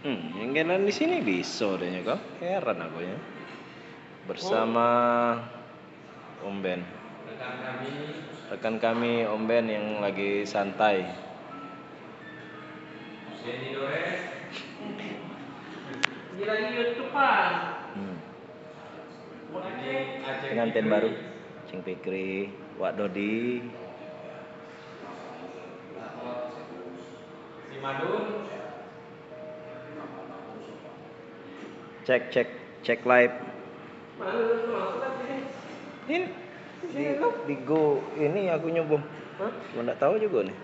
Yang jalan di sini bisa deh kok. Heran aku ya. Bersama Om Ben. Rekan kami Om Ben yang lagi santai. Dia lagi YouTube-an. Pengantin baru. Cing Fikri, Wak Dodi. Si Madun. Cek live. Mana lu masuk tadi? Di Go ini aku nyoba. Hah? Cuma enggak tahu juga nih.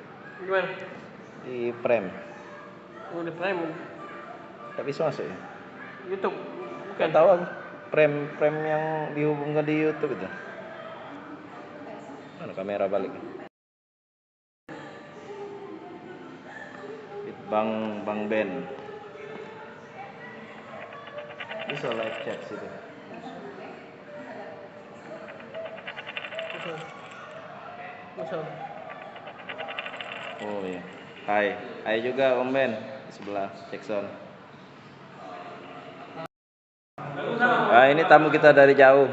Gimana? Di Prime. Oh, di Prime. Tak bisa masuk ya? YouTube. Bukan tahu aku. Prime yang dihubungkan di YouTube itu. Mana kamera balik? Bang Ben. Bisa live chat situ. Masuk. Oh iya. Hai juga Om Ben di sebelah Jackson. Ini tamu kita dari jauh.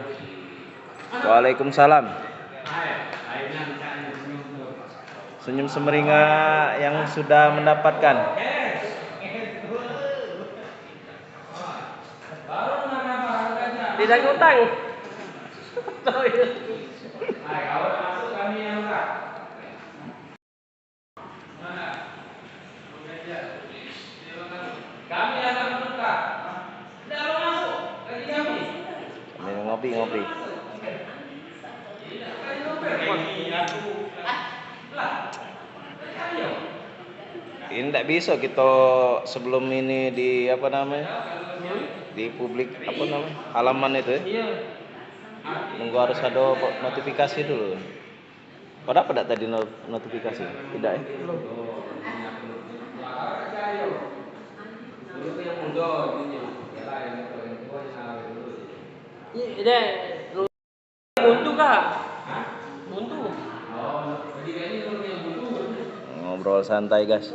Waalaikumsalam. Senyum semeringah yang sudah mendapatkan. Tidak ngutang. Kami akan menukar. Tidak lo masuk. Lagi kami. Ngopi. Ini tidak bisa kita sebelum ini di apa namanya di publik apa namanya halaman itu ya. Iya. Nunggu harus ada notifikasi dulu. Pada apa tidak tadi notifikasi? Tidak ya? Iya, buntu kah? Buntu. Ngobrol santai guys.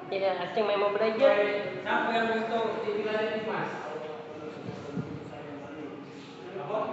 Iya, acing memang belajar. Siapa yang itu di wilayah Mas?